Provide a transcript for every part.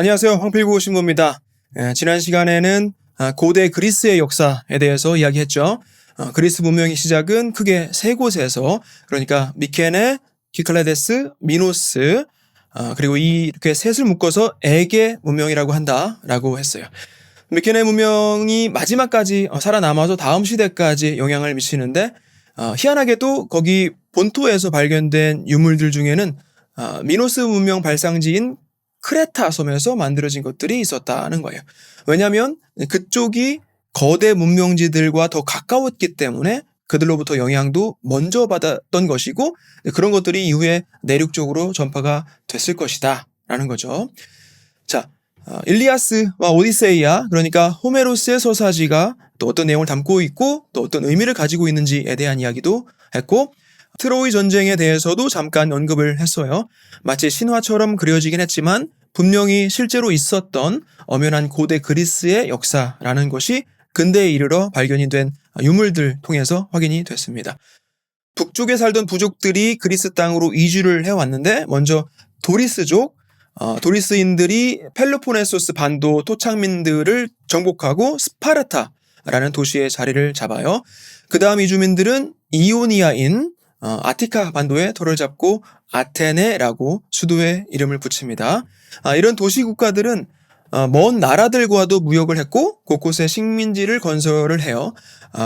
안녕하세요. 황필구 신부입니다. 지난 시간에는 고대 그리스의 역사에 대해서 이야기했죠. 그리스 문명의 시작은 크게 세 곳에서, 그러니까 미케네, 키클레데스, 미노스, 그리고 이렇게 셋을 묶어서 에게 문명이라고 한다라고 했어요. 미케네 문명이 마지막까지 살아남아서 다음 시대까지 영향을 미치는데, 희한하게도 거기 본토에서 발견된 유물들 중에는 미노스 문명 발상지인 크레타 섬에서 만들어진 것들이 있었다는 거예요. 왜냐하면 그쪽이 거대 문명지들과 더 가까웠기 때문에 그들로부터 영향도 먼저 받았던 것이고, 그런 것들이 이후에 내륙적으로 전파가 됐을 것이다 라는 거죠. 자, 일리아스와 오디세이아, 그러니까 호메로스의 서사지가 또 어떤 내용을 담고 있고 또 어떤 의미를 가지고 있는지에 대한 이야기도 했고, 트로이 전쟁에 대해서도 잠깐 언급을 했어요. 마치 신화처럼 그려지긴 했지만 분명히 실제로 있었던 엄연한 고대 그리스의 역사라는 것이 근대에 이르러 발견이 된 유물들 통해서 확인이 됐습니다. 북쪽에 살던 부족들이 그리스 땅으로 이주를 해왔는데, 먼저 도리스족, 도리스인들이 펠로폰네소스 반도 토착민들을 정복하고 스파르타라는 도시에 자리를 잡아요. 그 다음 이주민들은 이오니아인 아티카 반도에 터를 잡고 아테네라고 수도의 이름을 붙입니다. 이런 도시 국가들은 먼 나라들과도 무역을 했고 곳곳에 식민지를 건설을 해요.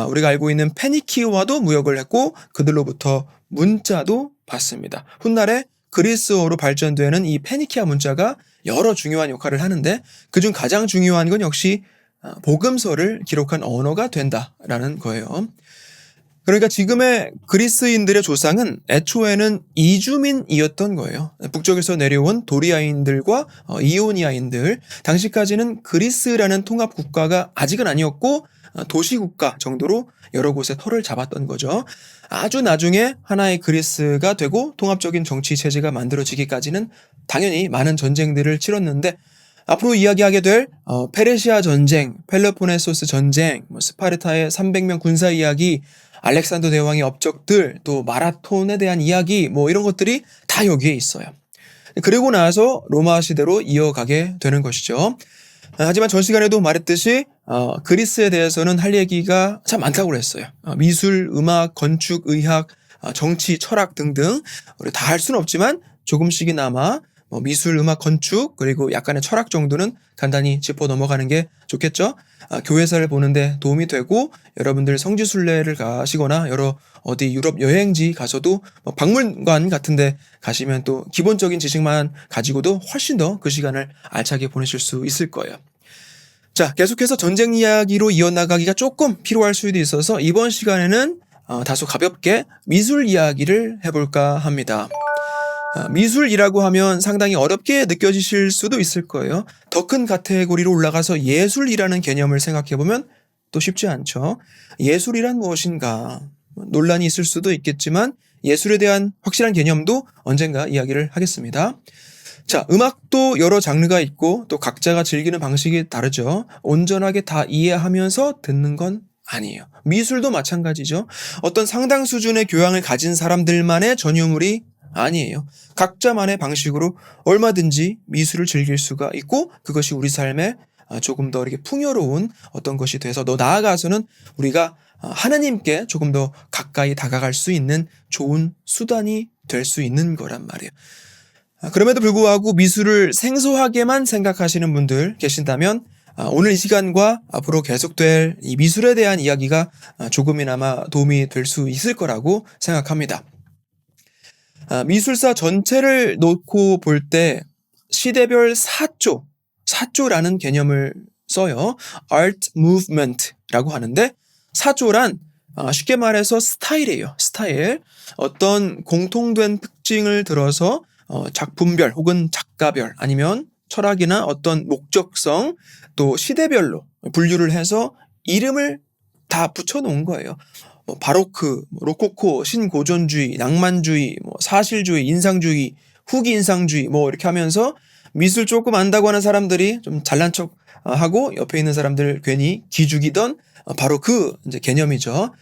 우리가 알고 있는 페니키와도 무역을 했고 그들로부터 문자도 받습니다. 훗날에 그리스어로 발전되는 이 페니키아 문자가 여러 중요한 역할을 하는데, 그중 가장 중요한 건 역시 복음서를 기록한 언어가 된다라는 거예요. 그러니까 지금의 그리스인들의 조상은 애초에는 이주민이었던 거예요. 북쪽에서 내려온 도리아인들과 이오니아인들, 당시까지는 그리스라는 통합국가가 아직은 아니었고 도시국가 정도로 여러 곳에 터를 잡았던 거죠. 아주 나중에 하나의 그리스가 되고 통합적인 정치 체제가 만들어지기까지는 당연히 많은 전쟁들을 치렀는데, 앞으로 이야기하게 될 페르시아 전쟁, 펠로폰네소스 전쟁, 스파르타의 300명 군사 이야기, 알렉산더 대왕의 업적들, 또 마라톤에 대한 이야기, 이런 것들이 다 여기에 있어요. 그리고 나서 로마 시대로 이어가게 되는 것이죠. 하지만 전 시간에도 말했듯이 그리스에 대해서는 할 얘기가 참 많다고 그랬어요. 미술, 음악, 건축, 의학, 정치, 철학 등등 우리 다 할 수는 없지만 조금씩이나마 미술, 음악, 건축, 그리고 약간의 철학 정도는 간단히 짚어 넘어가는 게 좋겠죠. 교회사를 보는데 도움이 되고, 여러분들 성지순례를 가시거나 여러 어디 유럽 여행지 가서도 박물관 같은 데 가시면 또 기본적인 지식만 가지고도 훨씬 더 그 시간을 알차게 보내실 수 있을 거예요. 자, 계속해서 전쟁 이야기로 이어나가기가 조금 필요할 수도 있어서 이번 시간에는 다소 가볍게 미술 이야기를 해볼까 합니다. 미술이라고 하면 상당히 어렵게 느껴지실 수도 있을 거예요. 더 큰 카테고리로 올라가서 예술이라는 개념을 생각해보면 또 쉽지 않죠. 예술이란 무엇인가? 논란이 있을 수도 있겠지만 예술에 대한 확실한 개념도 언젠가 이야기를 하겠습니다. 자, 음악도 여러 장르가 있고 또 각자가 즐기는 방식이 다르죠. 온전하게 다 이해하면서 듣는 건 아니에요. 미술도 마찬가지죠. 어떤 상당 수준의 교양을 가진 사람들만의 전유물이 아니에요. 각자만의 방식으로 얼마든지 미술을 즐길 수가 있고, 그것이 우리 삶에 조금 더 이렇게 풍요로운 어떤 것이 돼서 더 나아가서는 우리가 하나님께 조금 더 가까이 다가갈 수 있는 좋은 수단이 될 수 있는 거란 말이에요. 그럼에도 불구하고 미술을 생소하게만 생각하시는 분들 계신다면 오늘 이 시간과 앞으로 계속될 이 미술에 대한 이야기가 조금이나마 도움이 될 수 있을 거라고 생각합니다. 미술사 전체를 놓고 볼 때 시대별 사조라는 개념을 써요. Art Movement라고 하는데, 사조란 쉽게 말해서 스타일이에요. 스타일. 어떤 공통된 특징을 들어서 작품별 혹은 작가별 아니면 철학이나 어떤 목적성 또 시대별로 분류를 해서 이름을 다 붙여놓은 거예요. 바로크, 로코코, 신고전주의, 낭만주의, 사실주의, 인상주의, 후기 인상주의 이렇게 하면서 미술 조금 안다고 하는 사람들이 좀 잘난 척 하고 옆에 있는 사람들 괜히 기죽이던 바로 그 이제 개념이죠.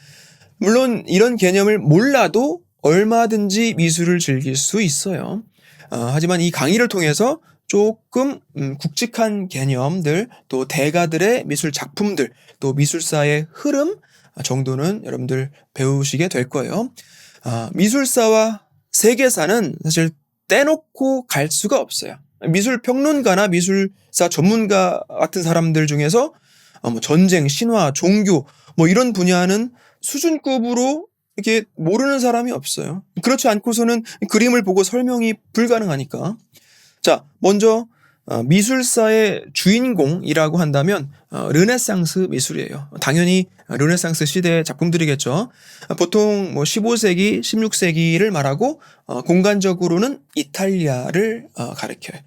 물론 이런 개념을 몰라도 얼마든지 미술을 즐길 수 있어요. 하지만 이 강의를 통해서 조금 굵직한 개념들, 또 대가들의 미술 작품들, 또 미술사의 흐름 정도는 여러분들 배우시게 될 거예요. 미술사와 세계사는 사실 떼놓고 갈 수가 없어요. 미술 평론가나 미술사 전문가 같은 사람들 중에서 뭐 전쟁, 신화, 종교 뭐 이런 분야는 수준급으로 이렇게 모르는 사람이 없어요. 그렇지 않고서는 그림을 보고 설명이 불가능하니까. 자, 먼저 미술사의 주인공이라고 한다면 르네상스 미술이에요. 당연히 르네상스 시대의 작품들이겠죠. 보통 뭐 15세기, 16세기를 말하고 공간적으로는 이탈리아를 가리켜요.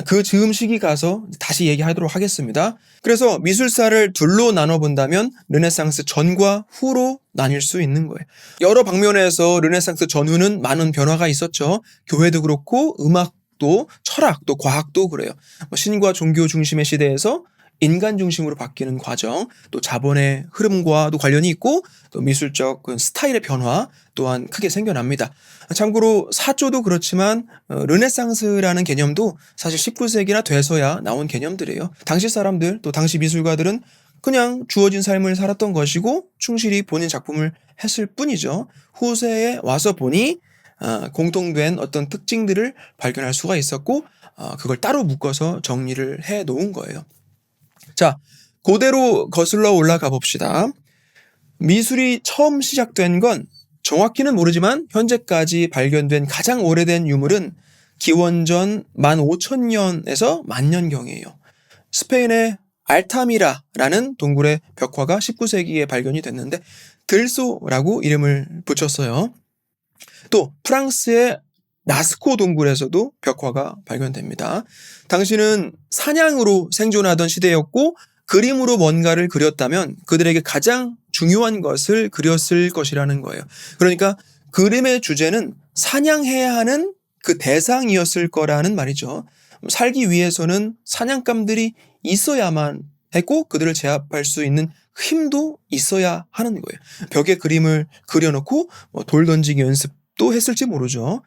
그 즈음 시기 가서 다시 얘기하도록 하겠습니다. 그래서 미술사를 둘로 나눠본다면 르네상스 전과 후로 나뉠 수 있는 거예요. 여러 방면에서 르네상스 전후는 많은 변화가 있었죠. 교회도 그렇고 음악도 철학도 과학도 그래요. 신과 종교 중심의 시대에서 인간 중심으로 바뀌는 과정, 또 자본의 흐름과도 관련이 있고 또 미술적 스타일의 변화 또한 크게 생겨납니다. 참고로 사조도 그렇지만 르네상스라는 개념도 사실 19세기나 돼서야 나온 개념들이에요. 당시 사람들 또 당시 미술가들은 그냥 주어진 삶을 살았던 것이고 충실히 본인 작품을 했을 뿐이죠. 후세에 와서 보니 공통된 어떤 특징들을 발견할 수가 있었고 그걸 따로 묶어서 정리를 해 놓은 거예요. 자, 그대로 거슬러 올라가 봅시다. 미술이 처음 시작된 건 정확히는 모르지만 현재까지 발견된 가장 오래된 유물은 기원전 15,000년에서 10,000년경이에요. 스페인의 알타미라라는 동굴의 벽화가 19세기에 발견이 됐는데 들소라고 이름을 붙였어요. 또 프랑스의 나스코 동굴에서도 벽화가 발견됩니다. 당시는 사냥으로 생존하던 시대였고 그림으로 뭔가를 그렸다면 그들에게 가장 중요한 것을 그렸을 것이라는 거예요. 그러니까 그림의 주제는 사냥해야 하는 그 대상이었을 거라는 말이죠. 살기 위해서는 사냥감들이 있어야만 했고 그들을 제압할 수 있는 힘도 있어야 하는 거예요. 벽에 그림을 그려놓고 돌 던지기 연습도 했을지 모르죠.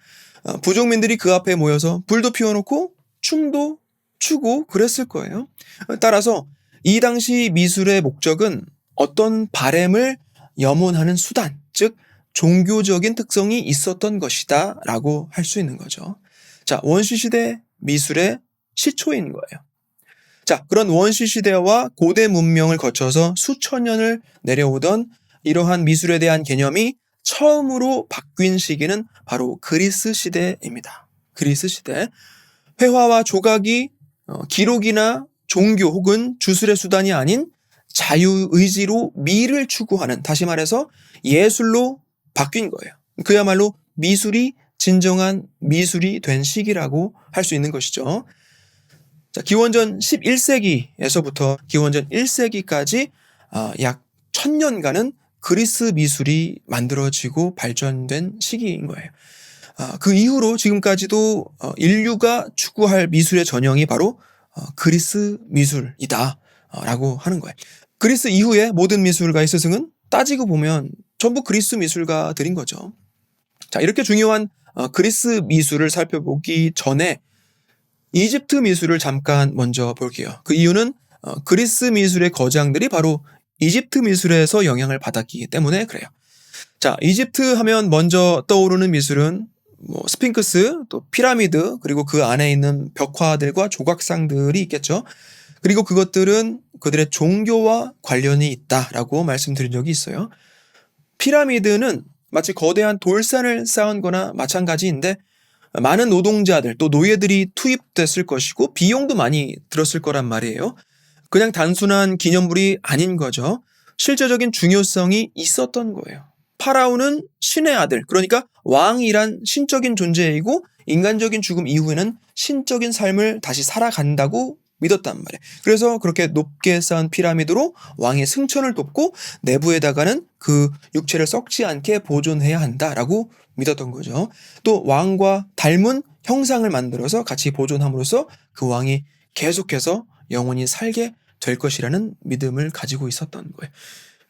부족민들이 그 앞에 모여서 불도 피워놓고 춤도 추고 그랬을 거예요. 따라서 이 당시 미술의 목적은 어떤 바램을 염원하는 수단, 즉 종교적인 특성이 있었던 것이다 라고 할 수 있는 거죠. 자, 원시시대 미술의 시초인 거예요. 자, 그런 원시시대와 고대 문명을 거쳐서 수천 년을 내려오던 이러한 미술에 대한 개념이 처음으로 바뀐 시기는 바로 그리스 시대입니다. 그리스 시대. 회화와 조각이 기록이나 종교 혹은 주술의 수단이 아닌 자유의지로 미를 추구하는, 다시 말해서 예술로 바뀐 거예요. 그야말로 미술이 진정한 미술이 된 시기라고 할 수 있는 것이죠. 자, 기원전 11세기에서부터 기원전 1세기까지 약 1000년간은 그리스 미술이 만들어지고 발전된 시기인 거예요. 그 이후로 지금까지도 인류가 추구할 미술의 전형이 바로 그리스 미술이다 라고 하는 거예요. 그리스 이후에 모든 미술가의 스승은 따지고 보면 전부 그리스 미술가들인 거죠. 자, 이렇게 중요한 그리스 미술을 살펴보기 전에 이집트 미술을 잠깐 먼저 볼게요. 그 이유는 그리스 미술의 거장들이 바로 이집트 미술에서 영향을 받았기 때문에 그래요. 자, 이집트 하면 먼저 떠오르는 미술은 스핑크스, 또 피라미드, 그리고 그 안에 있는 벽화들과 조각상들이 있겠죠. 그리고 그것들은 그들의 종교와 관련이 있다라고 말씀드린 적이 있어요. 피라미드는 마치 거대한 돌산을 쌓은 거나 마찬가지인데 많은 노동자들 또 노예들이 투입됐을 것이고 비용도 많이 들었을 거란 말이에요. 그냥 단순한 기념물이 아닌 거죠. 실제적인 중요성이 있었던 거예요. 파라오는 신의 아들, 그러니까 왕이란 신적인 존재이고 인간적인 죽음 이후에는 신적인 삶을 다시 살아간다고 믿었단 말이에요. 그래서 그렇게 높게 쌓은 피라미드로 왕의 승천을 돕고 내부에다가는 그 육체를 썩지 않게 보존해야 한다라고 믿었던 거죠. 또 왕과 닮은 형상을 만들어서 같이 보존함으로써 그 왕이 계속해서 영원히 살게 될 것이라는 믿음을 가지고 있었던 거예요.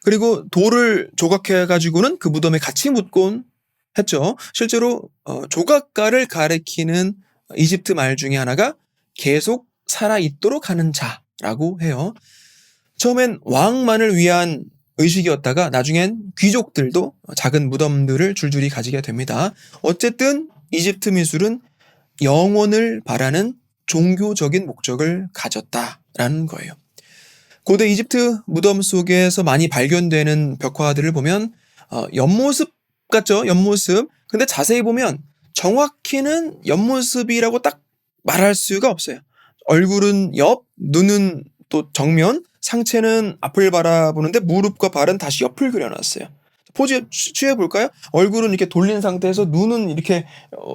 그리고 돌을 조각해가지고는 그 무덤에 같이 묻곤 했죠. 실제로 조각가를 가리키는 이집트 말 중에 하나가 계속 살아있도록 하는 자라고 해요. 처음엔 왕만을 위한 의식이었다가 나중엔 귀족들도 작은 무덤들을 줄줄이 가지게 됩니다. 어쨌든 이집트 미술은 영원을 바라는 종교적인 목적을 가졌다라는 거예요. 고대 이집트 무덤 속에서 많이 발견되는 벽화들을 보면 옆모습 같죠? 옆모습. 근데 자세히 보면 정확히는 옆모습이라고 딱 말할 수가 없어요. 얼굴은 옆, 눈은 또 정면, 상체는 앞을 바라보는데 무릎과 발은 다시 옆을 그려놨어요. 포즈 취해볼까요? 얼굴은 이렇게 돌린 상태에서 눈은 이렇게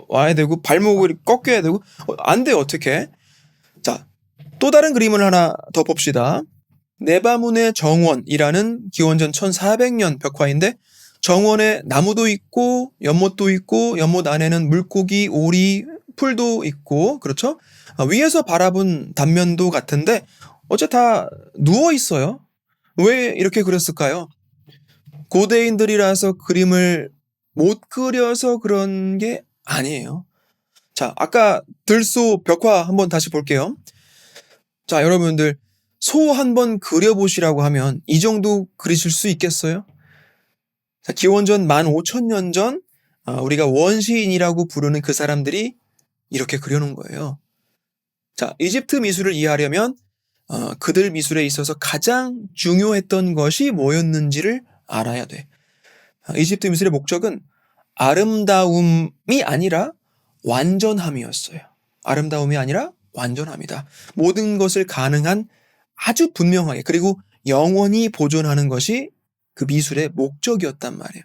와야 되고 발목을 꺾여야 되고 안 돼요. 어떻게? 자, 또 다른 그림을 하나 더 봅시다. 네바문의 정원이라는 기원전 1400년 벽화인데 정원에 나무도 있고 연못도 있고 연못 안에는 물고기, 오리, 풀도 있고 그렇죠? 위에서 바라본 단면도 같은데 어째 다 누워 있어요. 왜 이렇게 그렸을까요? 고대인들이라서 그림을 못 그려서 그런 게 아니에요. 자, 아까 들소 벽화 한번 다시 볼게요. 자, 여러분들 소 한번 그려보시라고 하면 이 정도 그리실 수 있겠어요? 자, 기원전 15,000년 전 우리가 원시인이라고 부르는 그 사람들이 이렇게 그려놓은 거예요. 자, 이집트 미술을 이해하려면 그들 미술에 있어서 가장 중요했던 것이 뭐였는지를 알아야 돼. 이집트 미술의 목적은 아름다움이 아니라 완전함이었어요. 아름다움이 아니라 완전함이다. 모든 것을 가능한 아주 분명하게 그리고 영원히 보존하는 것이 그 미술의 목적이었단 말이에요.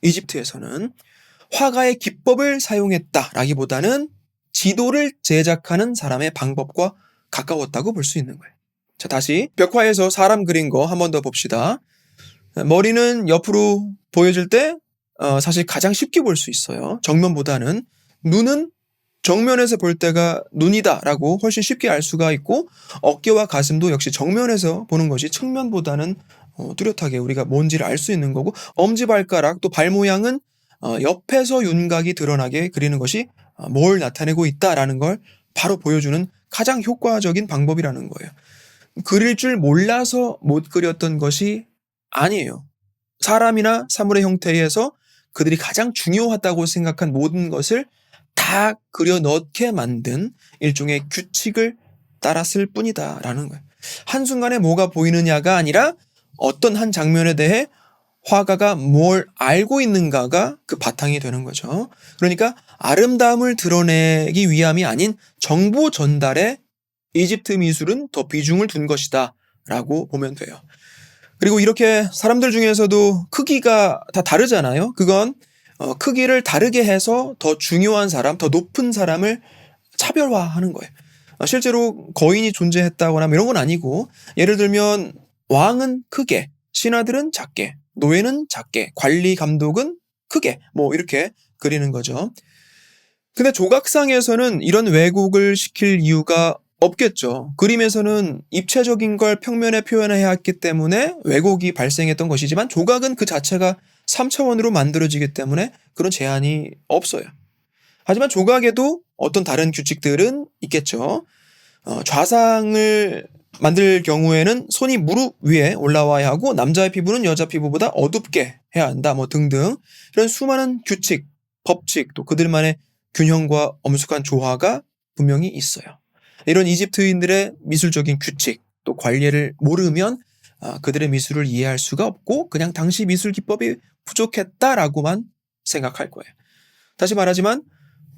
이집트에서는 화가의 기법을 사용했다라기보다는 지도를 제작하는 사람의 방법과 가까웠다고 볼 수 있는 거예요. 자, 다시 벽화에서 사람 그린 거 한 번 더 봅시다. 머리는 옆으로 보여질 때 사실 가장 쉽게 볼 수 있어요. 정면보다는. 눈은 정면에서 볼 때가 눈이다라고 훨씬 쉽게 알 수가 있고 어깨와 가슴도 역시 정면에서 보는 것이 측면보다는 뚜렷하게 우리가 뭔지를 알 수 있는 거고 엄지발가락 또 발 모양은 옆에서 윤곽이 드러나게 그리는 것이 뭘 나타내고 있다라는 걸 바로 보여주는 가장 효과적인 방법이라는 거예요. 그릴 줄 몰라서 못 그렸던 것이 아니에요. 사람이나 사물의 형태에서 그들이 가장 중요하다고 생각한 모든 것을 다 그려 넣게 만든 일종의 규칙을 따랐을 뿐이다라는 거예요. 한순간에 뭐가 보이느냐가 아니라 어떤 한 장면에 대해 화가가 뭘 알고 있는가가 그 바탕이 되는 거죠. 그러니까 아름다움을 드러내기 위함이 아닌 정보 전달에 이집트 미술은 더 비중을 둔 것이다 라고 보면 돼요. 그리고 이렇게 사람들 중에서도 크기가 다 다르잖아요. 그건 크기를 다르게 해서 더 중요한 사람, 더 높은 사람을 차별화하는 거예요. 실제로 거인이 존재했다거나 이런 건 아니고 예를 들면 왕은 크게, 신하들은 작게, 노예는 작게, 관리 감독은 크게 뭐 이렇게 그리는 거죠. 근데 조각상에서는 이런 왜곡을 시킬 이유가 없겠죠. 그림에서는 입체적인 걸 평면에 표현해야 했기 때문에 왜곡이 발생했던 것이지만 조각은 그 자체가 3차원으로 만들어지기 때문에 그런 제한이 없어요. 하지만 조각에도 어떤 다른 규칙들은 있겠죠. 좌상을 만들 경우에는 손이 무릎 위에 올라와야 하고 남자의 피부는 여자 피부보다 어둡게 해야 한다 뭐 등등 이런 수많은 규칙, 법칙 또 그들만의 균형과 엄숙한 조화가 분명히 있어요. 이런 이집트인들의 미술적인 규칙 또 관례를 모르면 그들의 미술을 이해할 수가 없고 그냥 당시 미술 기법이 부족했다라고만 생각할 거예요. 다시 말하지만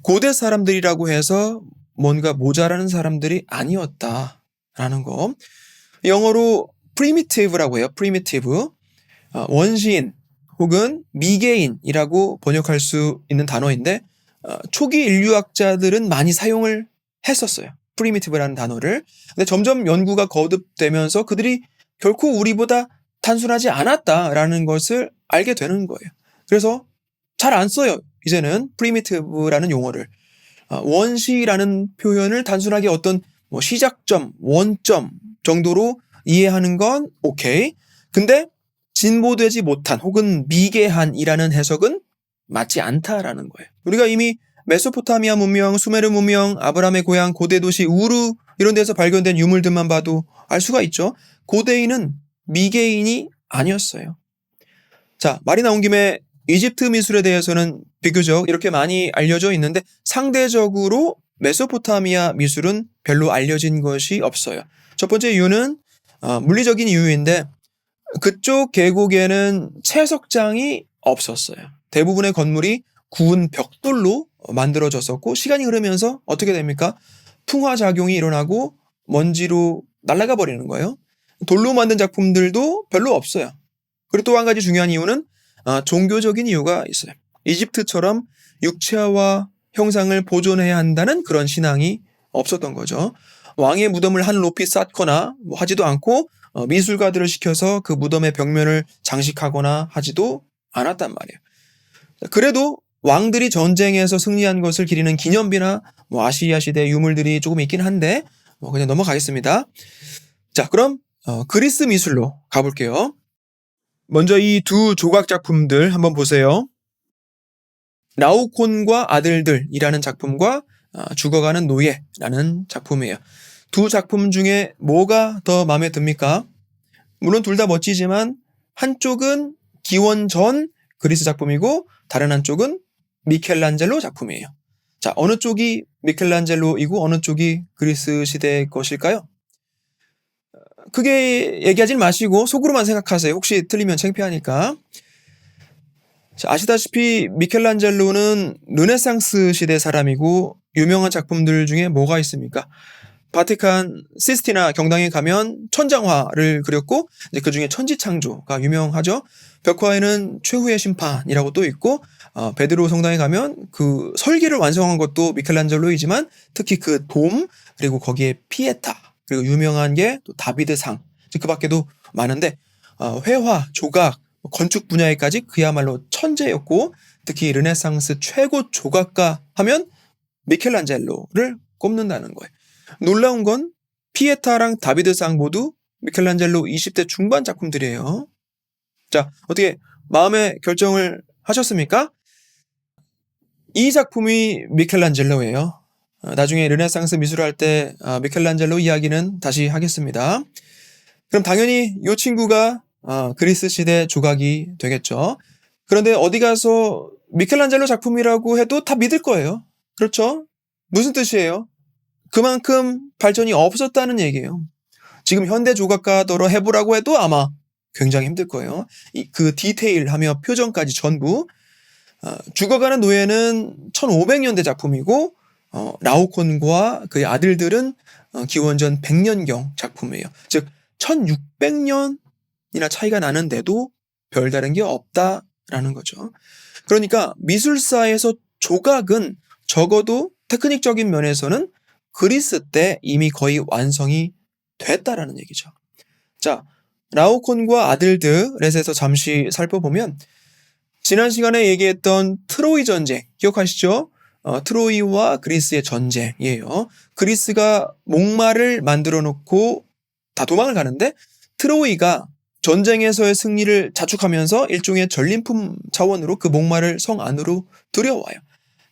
고대 사람들이라고 해서 뭔가 모자라는 사람들이 아니었다라는 거. 영어로 primitive라고 해요. primitive. 원시인 혹은 미개인이라고 번역할 수 있는 단어인데 초기 인류학자들은 많이 사용을 했었어요. primitive라는 단어를. 근데 점점 연구가 거듭되면서 그들이 결코 우리보다 단순하지 않았다라는 것을 알게 되는 거예요. 그래서 잘 안 써요. 이제는 primitive라는 용어를. 원시라는 표현을 단순하게 어떤 뭐 시작점, 원점 정도로 이해하는 건 오케이. 근데 진보되지 못한 혹은 미개한이라는 해석은 맞지 않다라는 거예요. 우리가 이미 메소포타미아 문명, 수메르 문명, 아브라함의 고향, 고대 도시 우르 이런 데서 발견된 유물들만 봐도 알 수가 있죠. 고대인은 미개인이 아니었어요. 자, 말이 나온 김에 이집트 미술에 대해서는 비교적 이렇게 많이 알려져 있는데 상대적으로 메소포타미아 미술은 별로 알려진 것이 없어요. 첫 번째 이유는 물리적인 이유인데 그쪽 계곡에는 채석장이 없었어요. 대부분의 건물이 구운 벽돌로 만들어졌었고 시간이 흐르면서 어떻게 됩니까? 풍화작용이 일어나고 먼지로 날아가 버리는 거예요. 돌로 만든 작품들도 별로 없어요. 그리고 또 한 가지 중요한 이유는 종교적인 이유가 있어요. 이집트처럼 육체와 형상을 보존해야 한다는 그런 신앙이 없었던 거죠. 왕의 무덤을 하늘 높이 쌓거나 하지도 않고 미술가들을 시켜서 그 무덤의 벽면을 장식하거나 하지도 않았단 말이에요. 그래도 왕들이 전쟁에서 승리한 것을 기리는 기념비나 아시리아 시대 유물들이 조금 있긴 한데 그냥 넘어가겠습니다. 자, 그럼 그리스 미술로 가볼게요. 먼저 이 두 조각 작품들 한번 보세요. 라오콘과 아들들이라는 작품과 죽어가는 노예라는 작품이에요. 두 작품 중에 뭐가 더 마음에 듭니까? 물론 둘 다 멋지지만 한쪽은 기원 전 그리스 작품이고 다른 한쪽은 미켈란젤로 작품이에요. 자, 어느 쪽이 미켈란젤로이고 어느 쪽이 그리스 시대의 것일까요? 크게 얘기하지 마시고 속으로만 생각하세요. 혹시 틀리면 창피하니까. 자, 아시다시피 미켈란젤로는 르네상스 시대 사람이고 유명한 작품들 중에 뭐가 있습니까? 바티칸 시스티나 경당에 가면 천장화를 그렸고 그 중에 천지창조가 유명하죠. 벽화에는 최후의 심판이라고 또 있고 베드로 성당에 가면 그 설계를 완성한 것도 미켈란젤로이지만 특히 그 돔 그리고 거기에 피에타 그리고 유명한 게 또 다비드상 그 밖에도 많은데 회화, 조각, 건축 분야에까지 그야말로 천재였고 특히 르네상스 최고 조각가 하면 미켈란젤로를 꼽는다는 거예요. 놀라운 건 피에타랑 다비드상 모두 미켈란젤로 20대 중반 작품들이에요. 자, 어떻게 마음의 결정을 하셨습니까? 이 작품이 미켈란젤로예요. 나중에 르네상스 미술을 할 때 미켈란젤로 이야기는 다시 하겠습니다. 그럼 당연히 이 친구가 그리스 시대 조각이 되겠죠. 그런데 어디 가서 미켈란젤로 작품이라고 해도 다 믿을 거예요. 그렇죠? 무슨 뜻이에요? 그만큼 발전이 없었다는 얘기예요. 지금 현대 조각가더러 해보라고 해도 아마 굉장히 힘들 거예요. 그 디테일하며 표정까지 전부. 죽어가는 노예는 1500년대 작품이고 라오콘과 그의 아들들은 기원전 100년경 작품이에요. 즉 1600년이나 차이가 나는데도 별다른 게 없다라는 거죠. 그러니까 미술사에서 조각은 적어도 테크닉적인 면에서는 그리스 때 이미 거의 완성이 됐다라는 얘기죠. 자, 라오콘과 아들들에서 잠시 살펴보면 지난 시간에 얘기했던 트로이 전쟁 기억하시죠? 트로이와 그리스의 전쟁이에요. 그리스가 목마를 만들어 놓고 다 도망을 가는데 트로이가 전쟁에서의 승리를 자축하면서 일종의 전림품 차원으로 그 목마를 성 안으로 들여와요.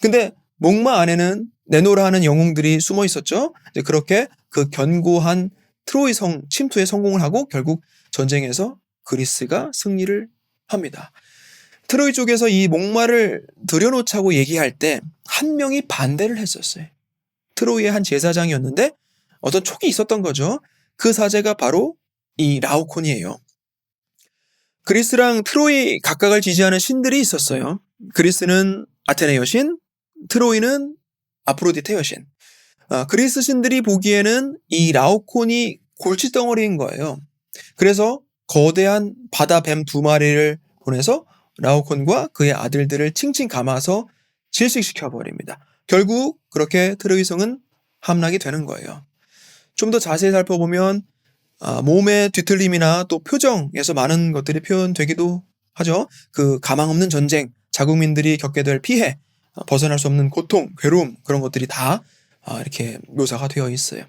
근데 목마 안에는 내노라 하는 영웅들이 숨어 있었죠. 이제 그렇게 그 견고한 트로이 성 침투에 성공을 하고 결국 전쟁에서 그리스가 승리를 합니다. 트로이 쪽에서 이 목마를 들여놓자고 얘기할 때 한 명이 반대를 했었어요. 트로이의 한 제사장이었는데 어떤 촉이 있었던 거죠. 그 사제가 바로 이 라오콘이에요. 그리스랑 트로이 각각을 지지하는 신들이 있었어요. 그리스는 아테네 여신, 트로이는 아프로디테 여신. 그리스 신들이 보기에는 이 라오콘이 골칫덩어리인 거예요. 그래서 거대한 바다 뱀 2마리를 보내서 라오콘과 그의 아들들을 칭칭 감아서 질식시켜버립니다. 결국 그렇게 트로이 성은 함락이 되는 거예요. 좀 더 자세히 살펴보면 몸의 뒤틀림이나 또 표정에서 많은 것들이 표현되기도 하죠. 그 가망 없는 전쟁, 자국민들이 겪게 될 피해, 벗어날 수 없는 고통, 괴로움 그런 것들이 다 이렇게 묘사가 되어 있어요.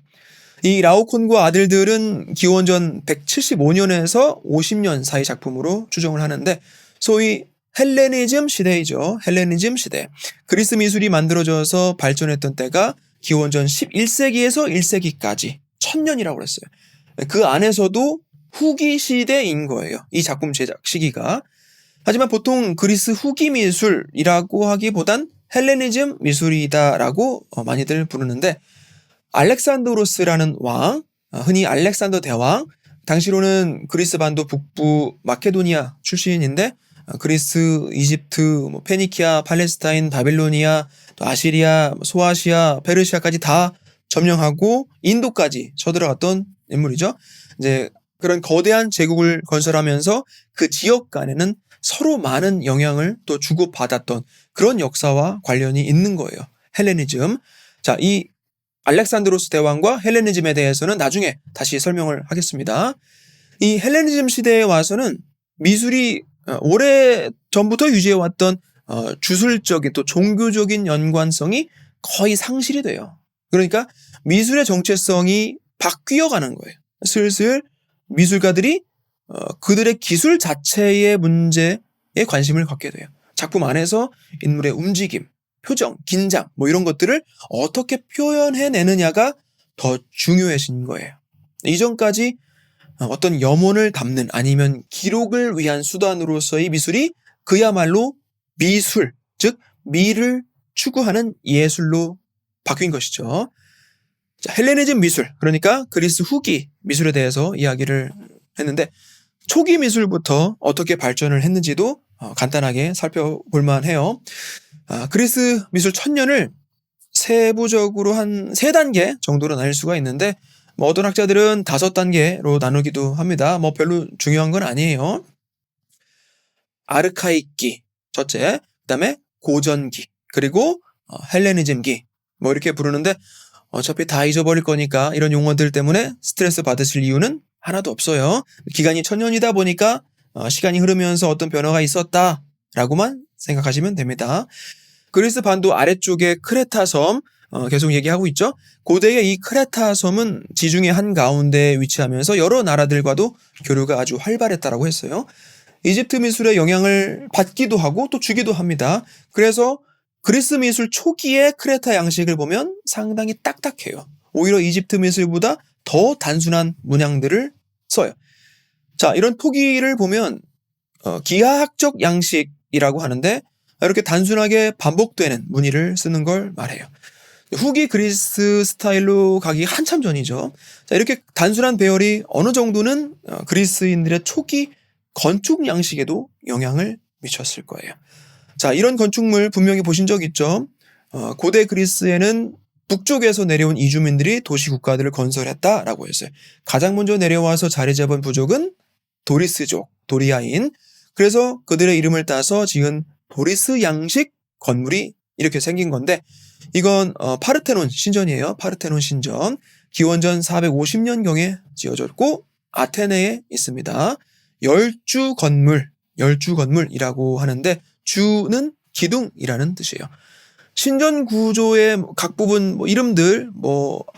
이 라오콘과 아들들은 기원전 175년에서 50년 사이 작품으로 추정을 하는데 소위 헬레니즘 시대이죠. 헬레니즘 시대. 그리스 미술이 만들어져서 발전했던 때가 기원전 11세기에서 1세기까지 1000년이라고 그랬어요. 그 안에서도 후기 시대인 거예요. 이 작품 제작 시기가. 하지만 보통 그리스 후기 미술이라고 하기보단 헬레니즘 미술이다라고 많이들 부르는데, 알렉산드로스라는 왕, 흔히 알렉산더 대왕, 당시로는 그리스 반도 북부 마케도니아 출신인데 그리스, 이집트, 페니키아, 팔레스타인, 바빌로니아, 또 아시리아, 소아시아, 페르시아까지 다 점령하고 인도까지 쳐들어갔던 인물이죠. 이제 그런 거대한 제국을 건설하면서 그 지역 간에는 서로 많은 영향을 또 주고받았던 그런 역사와 관련이 있는 거예요. 헬레니즘. 자, 이 알렉산드로스 대왕과 헬레니즘에 대해서는 나중에 다시 설명을 하겠습니다. 이 헬레니즘 시대에 와서는 미술이 오래 전부터 유지해왔던 주술적인 또 종교적인 연관성이 거의 상실이 돼요. 그러니까 미술의 정체성이 바뀌어가는 거예요. 슬슬 미술가들이 그들의 기술 자체의 문제에 관심을 갖게 돼요. 작품 안에서 인물의 움직임, 표정, 긴장 이런 것들을 어떻게 표현해내느냐가 더 중요해진 거예요. 이전까지 어떤 염원을 담는 아니면 기록을 위한 수단으로서의 미술이 그야말로 미술, 즉 미를 추구하는 예술로 바뀐 것이죠. 자, 헬레니즘 미술, 그러니까 그리스 후기 미술에 대해서 이야기를 했는데, 초기 미술부터 어떻게 발전을 했는지도 간단하게 살펴볼 만해요. 그리스 미술 1000년을 세부적으로 한 3단계 정도로 나눌 수가 있는데, 어떤 학자들은 5단계로 나누기도 합니다. 별로 중요한 건 아니에요. 아르카이기, 첫째, 그 다음에 고전기, 그리고 헬레니즘기, 이렇게 부르는데, 어차피 다 잊어버릴 거니까 이런 용어들 때문에 스트레스 받으실 이유는 하나도 없어요. 기간이 1000년이다 보니까 시간이 흐르면서 어떤 변화가 있었다라고만 생각하시면 됩니다. 그리스 반도 아래쪽에 크레타 섬 계속 얘기하고 있죠. 고대의 이 크레타 섬은 지중해 한가운데에 위치하면서 여러 나라들과도 교류가 아주 활발했다라고 했어요. 이집트 미술의 영향을 받기도 하고 또 주기도 합니다. 그래서 그리스 미술 초기의 크레타 양식을 보면 상당히 딱딱해요. 오히려 이집트 미술보다 더 단순한 문양들을 써요. 자, 이런 토기를 보면 기하학적 양식이라고 하는데, 이렇게 단순하게 반복되는 무늬를 쓰는 걸 말해요. 후기 그리스 스타일로 가기 한참 전이죠. 자, 이렇게 단순한 배열이 어느 정도는 그리스인들의 초기 건축 양식에도 영향을 미쳤을 거예요. 자, 이런 건축물 분명히 보신 적 있죠? 고대 그리스에는 북쪽에서 내려온 이주민들이 도시 국가들을 건설했다라고 했어요. 가장 먼저 내려와서 자리 잡은 부족은 도리스족, 도리아인. 그래서 그들의 이름을 따서 지은 도리스 양식 건물이 이렇게 생긴 건데, 이건 파르테논 신전이에요. 파르테논 신전. 기원전 450년경에 지어졌고 아테네에 있습니다. 열주 건물이라고 하는데, 주는 기둥이라는 뜻이에요. 신전 구조의 각 부분 이름들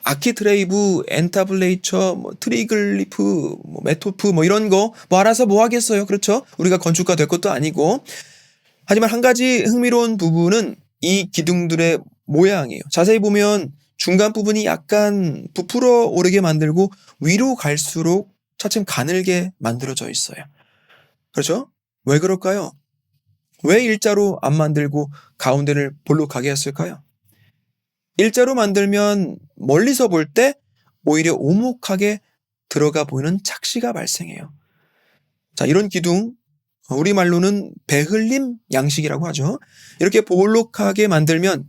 아키트레이브, 엔타블레이처, 트리글리프, 메토프 이런 거 알아서 하겠어요. 그렇죠? 우리가 건축가 될 것도 아니고. 하지만 한 가지 흥미로운 부분은 이 기둥들의 모양이에요. 자세히 보면 중간 부분이 약간 부풀어 오르게 만들고 위로 갈수록 차츰 가늘게 만들어져 있어요. 그렇죠? 왜 그럴까요? 왜 일자로 안 만들고 가운데를 볼록하게 했을까요? 일자로 만들면 멀리서 볼 때 오히려 오목하게 들어가 보이는 착시가 발생해요. 자, 이런 기둥, 우리말로는 베흘림 양식이라고 하죠. 이렇게 볼록하게 만들면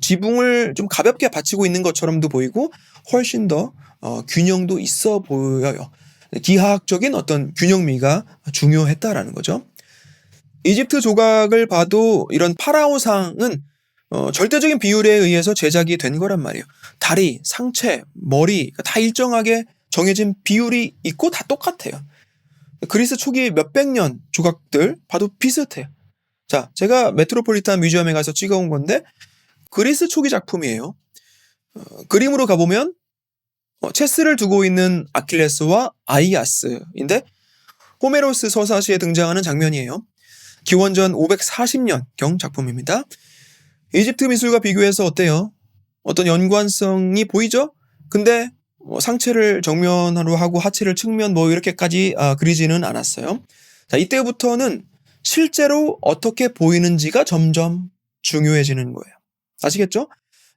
지붕을 좀 가볍게 받치고 있는 것처럼도 보이고 훨씬 더 균형도 있어 보여요. 기하학적인 어떤 균형미가 중요했다라는 거죠. 이집트 조각을 봐도 이런 파라오상은 절대적인 비율에 의해서 제작이 된 거란 말이에요. 다리, 상체, 머리 다 일정하게 정해진 비율이 있고 다 똑같아요. 그리스 초기 몇백 년 조각들 봐도 비슷해요. 자, 제가 메트로폴리탄 뮤지엄에 가서 찍어온 건데 그리스 초기 작품이에요. 그림으로 가보면 체스를 두고 있는 아킬레스와 아이아스인데 호메로스 서사시에 등장하는 장면이에요. 기원전 540년경 작품입니다. 이집트 미술과 비교해서 어때요? 어떤 연관성이 보이죠? 근데 상체를 정면으로 하고 하체를 측면 이렇게까지 그리지는 않았어요. 자, 이때부터는 실제로 어떻게 보이는지가 점점 중요해지는 거예요. 아시겠죠?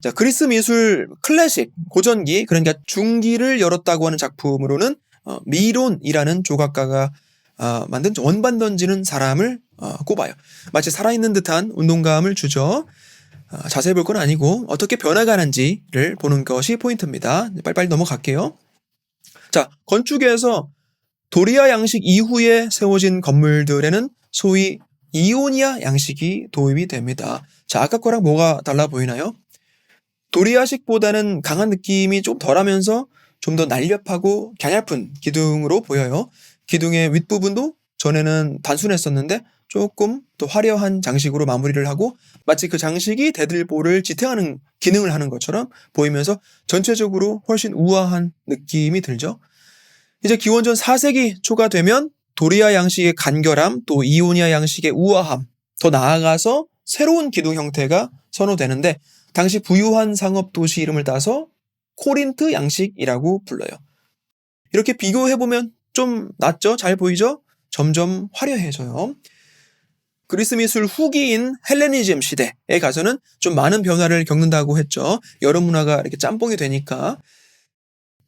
자, 그리스 미술 클래식, 고전기, 그러니까 중기를 열었다고 하는 작품으로는 미론이라는 조각가가 만든 원반 던지는 사람을 꼽아요. 마치 살아있는 듯한 운동감을 주죠. 자세히 볼 건 아니고 어떻게 변화가는지를 보는 것이 포인트입니다. 빨리빨리 넘어갈게요. 자, 건축에서 도리아 양식 이후에 세워진 건물들에는 소위 이오니아 양식이 도입이 됩니다. 자, 아까 거랑 뭐가 달라 보이나요? 도리아식보다는 강한 느낌이 좀 덜하면서 좀 더 날렵하고 갸냘픈 기둥으로 보여요. 기둥의 윗부분도 전에는 단순했었는데 조금 더 화려한 장식으로 마무리를 하고 마치 그 장식이 대들보를 지탱하는 기능을 하는 것처럼 보이면서 전체적으로 훨씬 우아한 느낌이 들죠. 이제 기원전 4세기 초가 되면 도리아 양식의 간결함, 또 이오니아 양식의 우아함, 더 나아가서 새로운 기둥 형태가 선호되는데 당시 부유한 상업 도시 이름을 따서 코린트 양식이라고 불러요. 이렇게 비교해보면 좀 낫죠? 잘 보이죠? 점점 화려해져요. 그리스 미술 후기인 헬레니즘 시대에 가서는 좀 많은 변화를 겪는다고 했죠. 여러 문화가 이렇게 짬뽕이 되니까.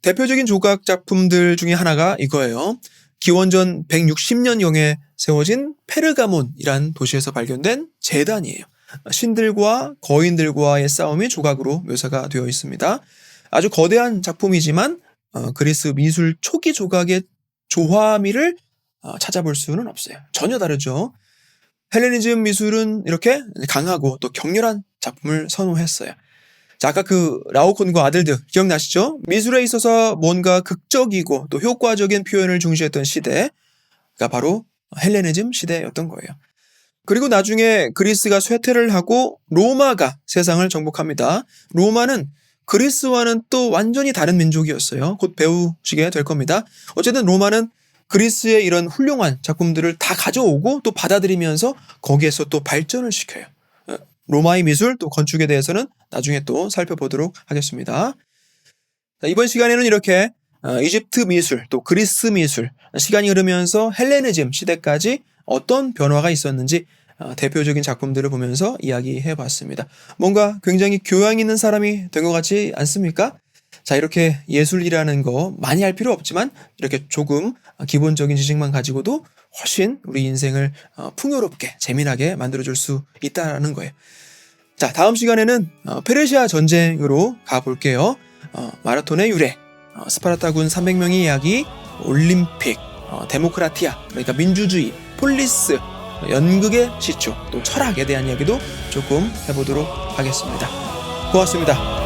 대표적인 조각 작품들 중에 하나가 이거예요. 기원전 160년경에 세워진 페르가몬이란 도시에서 발견된 제단이에요. 신들과 거인들과의 싸움이 조각으로 묘사가 되어 있습니다. 아주 거대한 작품이지만 그리스 미술 초기 조각의 조화미를 찾아볼 수는 없어요. 전혀 다르죠. 헬레니즘 미술은 이렇게 강하고 또 격렬한 작품을 선호했어요. 자, 아까 그 라오콘과 아들들 기억나시죠? 미술에 있어서 뭔가 극적이고 또 효과적인 표현을 중시했던 시대가 바로 헬레니즘 시대였던 거예요. 그리고 나중에 그리스가 쇠퇴를 하고 로마가 세상을 정복합니다. 로마는 그리스와는 또 완전히 다른 민족이었어요. 곧 배우시게 될 겁니다. 어쨌든 로마는 그리스의 이런 훌륭한 작품들을 다 가져오고 또 받아들이면서 거기에서 또 발전을 시켜요. 로마의 미술 또 건축에 대해서는 나중에 또 살펴보도록 하겠습니다. 자, 이번 시간에는 이렇게 이집트 미술 또 그리스 미술, 시간이 흐르면서 헬레니즘 시대까지 어떤 변화가 있었는지 대표적인 작품들을 보면서 이야기해 봤습니다. 뭔가 굉장히 교양 있는 사람이 된 것 같지 않습니까? 자, 이렇게 예술이라는 거 많이 할 필요 없지만 이렇게 조금 기본적인 지식만 가지고도 훨씬 우리 인생을 풍요롭게 재미나게 만들어줄 수 있다는 거예요. 자, 다음 시간에는 페르시아 전쟁으로 가볼게요. 마라톤의 유래, 스파르타군 300명의 이야기, 올림픽, 데모크라티아, 그러니까 민주주의, 폴리스, 연극의 시초, 또 철학에 대한 이야기도 조금 해보도록 하겠습니다. 고맙습니다.